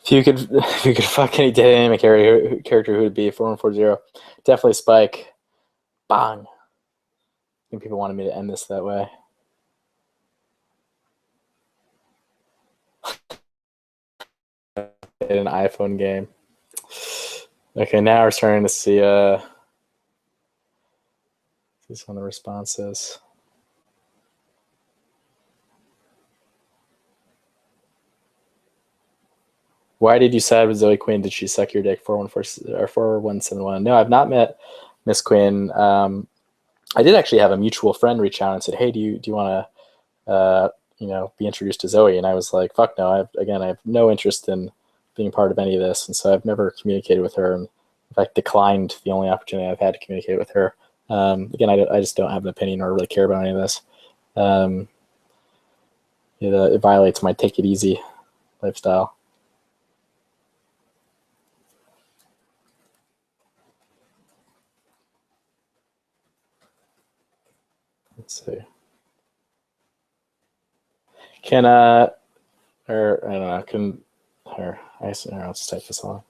If you could fuck any dynamic character, who would it be? 4140. Definitely Spike. Bang. I think people wanted me to end this that way. In an iPhone game. Okay, now we're starting to see some of the responses. Why did you side with Zoe Quinn? Did she suck your dick? 414 or 4171. No, I've not met Miss Quinn. I did actually have a mutual friend reach out and said, "Hey, do you want to be introduced to Zoe?" And I was like, "Fuck no." I have no interest in being part of any of this, and so I've never communicated with her, and in fact declined the only opportunity I've had to communicate with her. Again, I just don't have an opinion or really care about any of this. It violates my take it easy lifestyle. Let's see. Can or I don't know. Can or I guess I'll just type this on.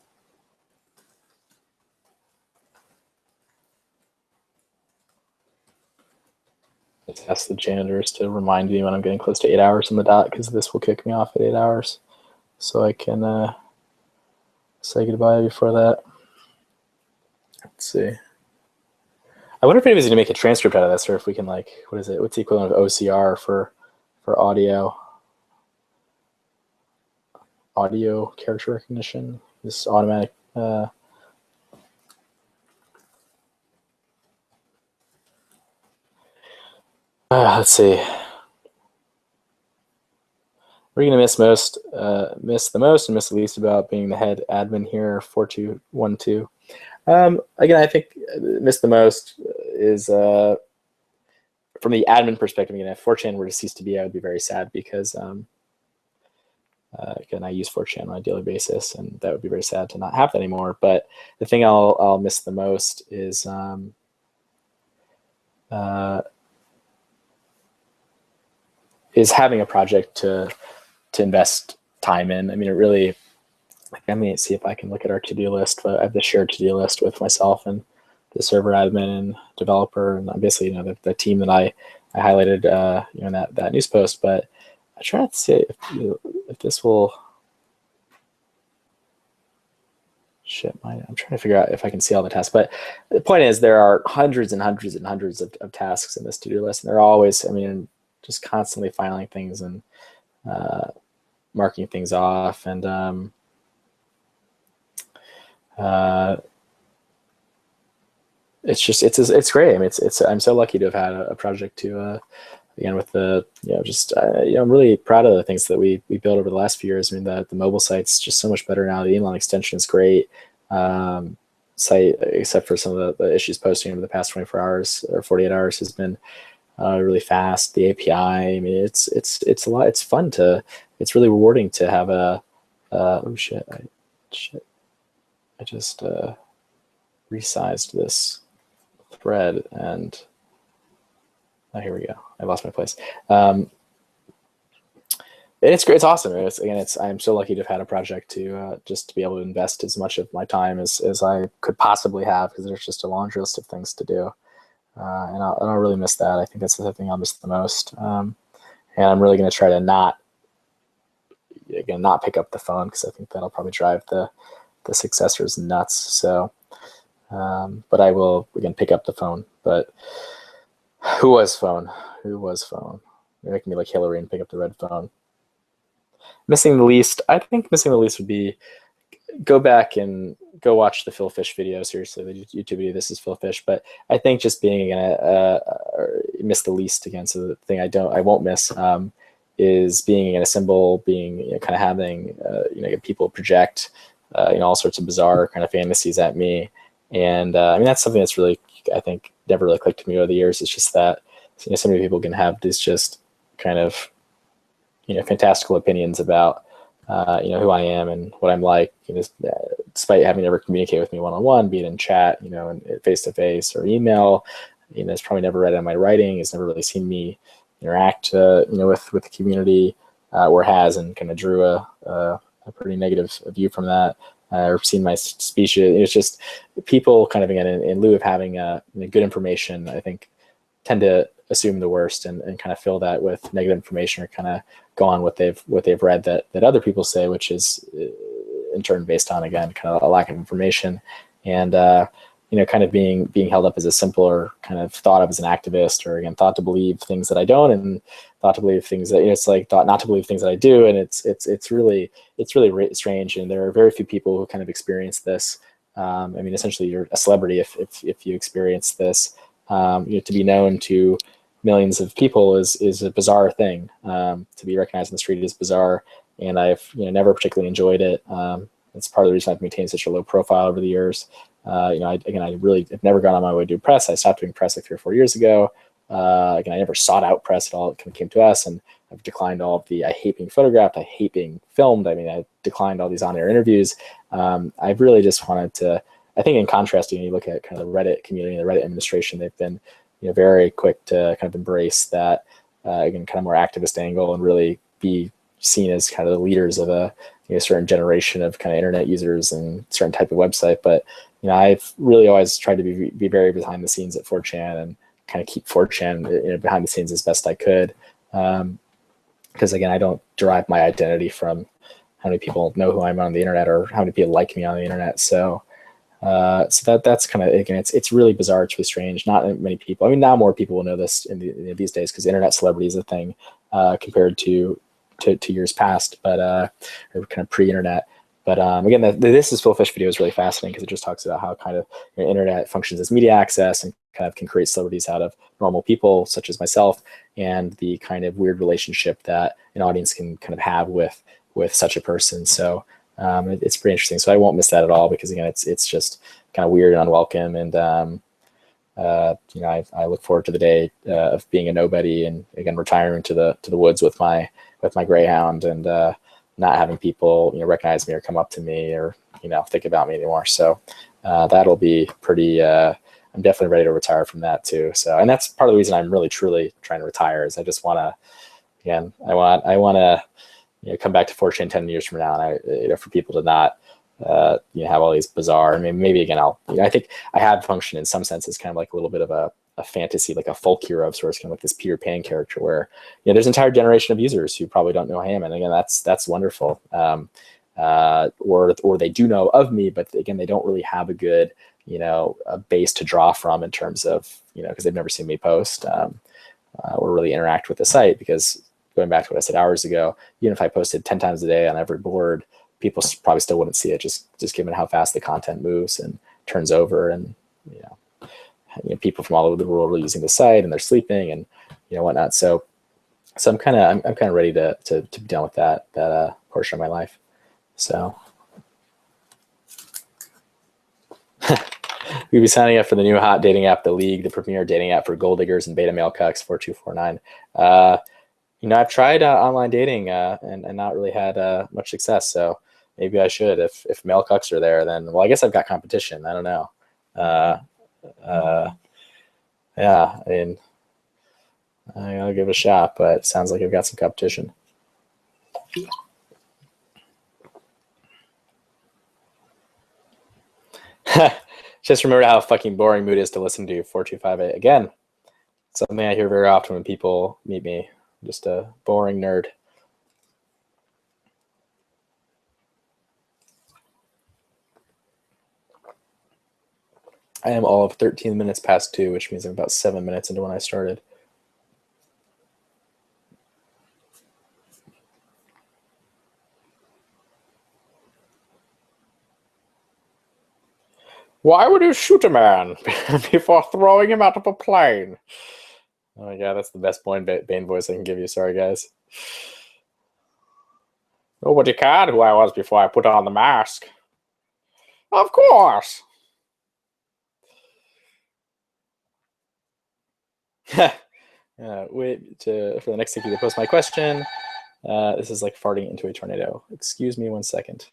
Just ask the janitors to remind me when I'm getting close to 8 hours on the dot, because this will kick me off at 8 hours, so I can say goodbye before that. Let's see. I wonder if anybody's gonna make a transcript out of this, or if we can, like, what is it? What's the equivalent of OCR for audio? Audio character recognition. This automatic. Let's see. What are you gonna miss the most and miss the least about being the head admin here? 4212. Again, I think miss the most is from the admin perspective. Again, if 4chan were to cease to be, I would be very sad, because again, I use 4chan on a daily basis, and that would be very sad to not have that anymore. But the thing I'll miss the most is having a project to invest time in. I mean, it really, like, let me see if I can look at our to-do list. But I have the shared to-do list with myself and the server admin and developer, and basically, the team that I highlighted, in that news post. But I try to see if this will. Shit, I'm trying to figure out if I can see all the tasks. But the point is, there are hundreds and hundreds and hundreds of tasks in this to-do list, and they're always, just constantly filing things and marking things off, and it's great. I mean, I'm so lucky to have had a project to again, with the I'm really proud of the things that we built over the last few years. I mean, the mobile site's just so much better now. The email extension is great. Site, except for some of the issues posting over the past 24 hours or 48 hours, has been really fast. The API, I mean, it's a lot. It's fun it's really rewarding to have oh shit, I just resized this thread, and here we go. I lost my place. And it's great. It's awesome. I'm so lucky to have had a project to just to be able to invest as much of my time as I could possibly have, because there's just a laundry list of things to do. And I'll really miss that. I think that's the thing I'll miss the most. And I'm really going to try to not pick up the phone, because I think that'll probably drive the successors nuts. So, but I will, again, pick up the phone. But who was phone? You're making me like Hillary and pick up the red phone. Missing the least, I think missing the least would be go back and go watch the Phil Fish video. Seriously, the YouTube video, This is Phil Fish. But I think just being miss the least again. So the thing I won't miss is being in a symbol, being kind of having people project all sorts of bizarre kind of fantasies at me. And I mean, that's something that's really, I think, never really clicked to me over the years. It's just that so many people can have these just kind of fantastical opinions about who I am and what I'm like, despite having never communicated with me one-on-one, be it in chat, and face-to-face or email. It's probably never read on my writing. It's never really seen me interact with the community, or has, and kind of drew a pretty negative view from that, or seen my speech. It's just people kind of, again, in lieu of having good information, I think tend to assume the worst and kind of fill that with negative information, or kind of go on what they've read that other people say, which is in turn based on, again, kind of a lack of information, and kind of being held up as a simpler, kind of thought of as an activist, or again thought to believe things that I don't, and thought to believe things that, it's like thought not to believe things that I do, and it's really strange. And there are very few people who kind of experience this. I mean, essentially, you're a celebrity if you experience this. To be known to millions of people is a bizarre thing. To be recognized in the street is bizarre, and I've never particularly enjoyed it. It's part of the reason I've maintained such a low profile over the years. I really have never gone on my way to do press. I stopped doing press like 3 or 4 years ago. Again, I never sought out press at all. It kind of came to us, and I've declined all of the, I hate being photographed, I hate being filmed. I mean, I declined all these on-air interviews. I've really just wanted to, I think in contrast, you look at kind of the Reddit community and the Reddit administration, they've been very quick to kind of embrace that, again, kind of more activist angle, and really be seen as kind of the leaders of a certain generation of kind of internet users and certain type of website. But I've really always tried to be very behind the scenes at 4chan, and kind of keep 4chan behind the scenes as best I could, because again, I don't derive my identity from how many people know who I'm on the internet, or how many people like me on the internet. So that's kind of, again, it's really bizarre. It's really strange. Not many people, I mean, now more people will know this in these days, because internet celebrity is a thing, compared to years past, but or kind of pre-internet. But again, this is Phil Fish video is really fascinating, because it just talks about how kind of internet functions as media access, and kind of can create celebrities out of normal people such as myself, and the kind of weird relationship that an audience can kind of have with such a person. So it's pretty interesting. So I won't miss that at all, because again, it's just kind of weird and unwelcome. And I look forward to the day of being a nobody, and again retiring to the woods with my greyhound, and not having people recognize me or come up to me or think about me anymore. So that'll be pretty. I'm definitely ready to retire from that too. So, and that's part of the reason I'm really truly trying to retire, is I just want to. Again, I want to come back to 4chan 10 years from now, and for people to not have all these bizarre. I mean, maybe again, I think I have functioned in some sense as kind of like a little bit of a fantasy, like a folk hero of sorts, kind of like this Peter Pan character, where there's an entire generation of users who probably don't know him, and again, that's wonderful. Or they do know of me, but again, they don't really have a good a base to draw from in terms of because they've never seen me post or really interact with the site. Because going back to what I said hours ago, even if I posted 10 times a day on every board, people probably still wouldn't see it, just given how fast the content moves and turns over, and people from all over the world are using the site, and they're sleeping and whatnot. So I'm kind of ready to be done with that portion of my life. So we'll be signing up for the new hot dating app, The League, the premier dating app for gold diggers and beta male cucks, 4249. I've tried online dating and not really had much success. So maybe I should. If male cucks are there, then, well, I guess I've got competition. I don't know. Yeah, I mean, I'll give it a shot, but it sounds like I've got some competition. Just remember how fucking boring Moot is to listen to. 4258 again. Something I hear very often when people meet me. Just a boring nerd. I am all of 13 minutes past 2, which means I'm about 7 minutes into when I started. Why would you shoot a man before throwing him out of a plane? Oh my god, that's the best Bane voice I can give you. Sorry, guys. Nobody cared who I was before I put on the mask. Of course. Wait for the next thing to post my question. This is like farting into a tornado. Excuse me 1 second.